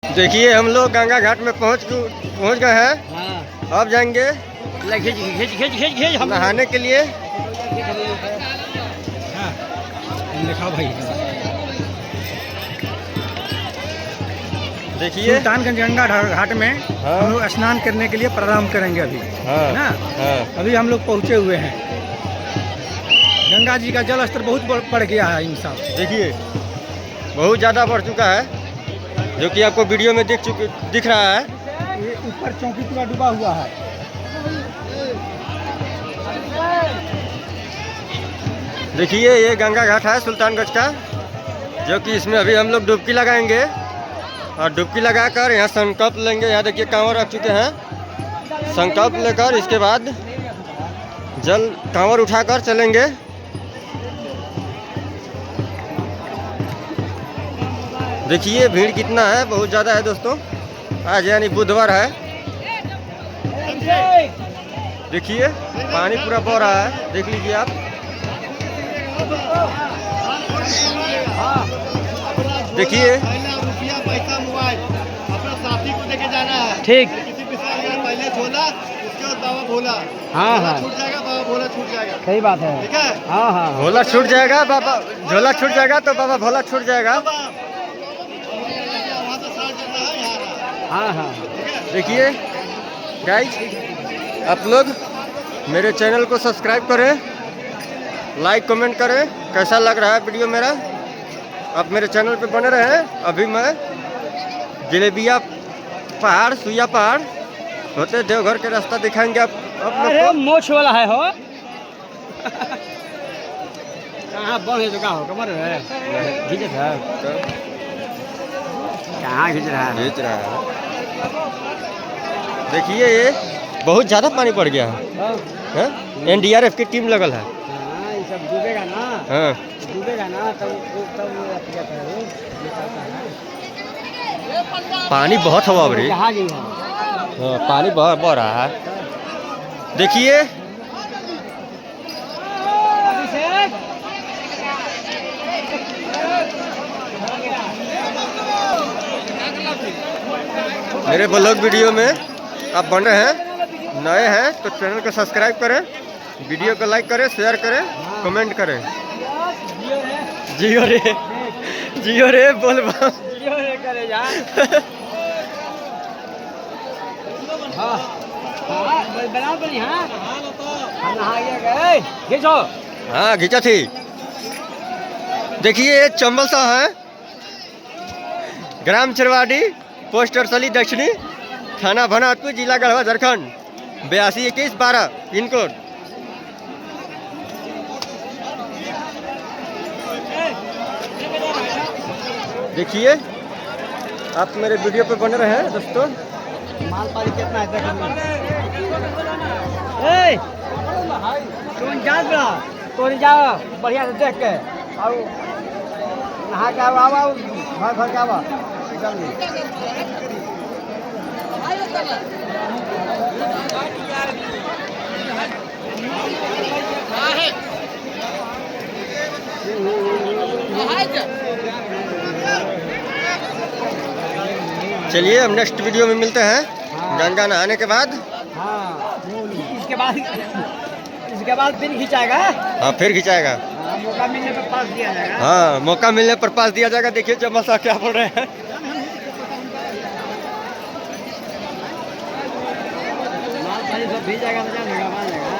देखिए हम लोग गंगा घाट में पहुंच गए हैं। हाँ। अब जाएंगे नहाने के लिए। दिखाओ भाई। देखिए सुल्तानगंज गंगा घाट में हाँ। हम लोग स्नान करने के लिए प्रारंभ करेंगे अभी। हाँ ना हाँ। अभी हम लोग पहुँचे हुए हैं। गंगा जी का जल स्तर बहुत बढ़ गया है इन साल। देखिए बहुत ज़्यादा बढ़ चुका है, जो कि आपको वीडियो में दिख रहा है। ये ऊपर चौकी पूरा डूबा हुआ है। देखिए ये गंगा घाट है सुल्तानगंज का, जो कि इसमें अभी हम लोग डुबकी लगाएंगे और डुबकी लगाकर यहाँ संकल्प लेंगे। यहाँ देखिए कांवर रख चुके हैं। संकल्प लेकर इसके बाद जल कांवर उठाकर चलेंगे। देखिए भीड़ कितना है, बहुत ज़्यादा है दोस्तों। आज यानी बुधवार है। देखिए पानी पूरा बह रहा है, देख लीजिए आप। देखिए रुपया पैसा मोबाइल अपना साथी को लेके जाना है। ठीक। किसी पहले झोला, उसके बाद बाबा भोला। हाँ हाँ छूट जाएगा, बाबा भोला छूट जाएगा। सही बात है। ठीक है। हाँ हाँ भोला छूट जाएगा, बाबा झोला छूट जाएगा तो बाबा भोला छूट जाएगा। वहाँ से साथ चलना है यहाँ। हाँ हाँ। देखिए गाइस, आप लोग मेरे चैनल को सब्सक्राइब करें, लाइक कमेंट करें। कैसा लग रहा है वीडियो मेरा, आप मेरे चैनल पे बने रहें। अभी मैं जलेबिया पहाड़, सुइया पहाड़ होते देवघर के रास्ता दिखाएंगे आप लोग अरे को। मोछ वाला है हो। कहाँ बन है तो कहाँ हो कमर है खींच है। कहाँ खींच रहा है? खींच रहा है। देखिए ये बहुत ज़्यादा पानी पड़ गया है। NDRF की टीम लगल है। हाँ ये सब डूबेगा ना। हाँ डूबेगा ना तब पानी बहुत हवा बड़ी। कहाँ गई है? हाँ पानी बह रहा है। देखिए मेरे ब्लॉग वीडियो में आप बन रहे हैं, नए हैं तो चैनल को सब्सक्राइब करें, वीडियो को लाइक करें, शेयर करें, कमेंट करें। जियो रे, जियो रे बोल बा। करे जा। हाँ बनाओ बनी। हाँ हम नहा गए खींचो। हाँ घिंचा थी। देखिए चंबल सा है, ग्राम चिरवाड़ी, पोस्ट अरसली दक्षिणी, थाना भनाटपुर, जिला गढ़वा, झारखंड 822112 पिन कोड। देखिए आप मेरे वीडियो पे बने रहे हैं दोस्तों। माल पानी कितना है तुम जाओ बढ़िया से देख के और नहा के आओ घर के आओ। चलिए हम नेक्स्ट वीडियो में मिलते हैं। गंगा नहाने के बाद। हाँ इसके बाद फिर खिंचाएगा। हाँ फिर खिंचाएगा। मौका मिलने पर पास दिया जाएगा। हाँ मौका मिलने पर पास दिया जाएगा। देखिए चमल साहब क्या बोल रहे हैं। माल पानी सब भी जाएगा तो जाएगा।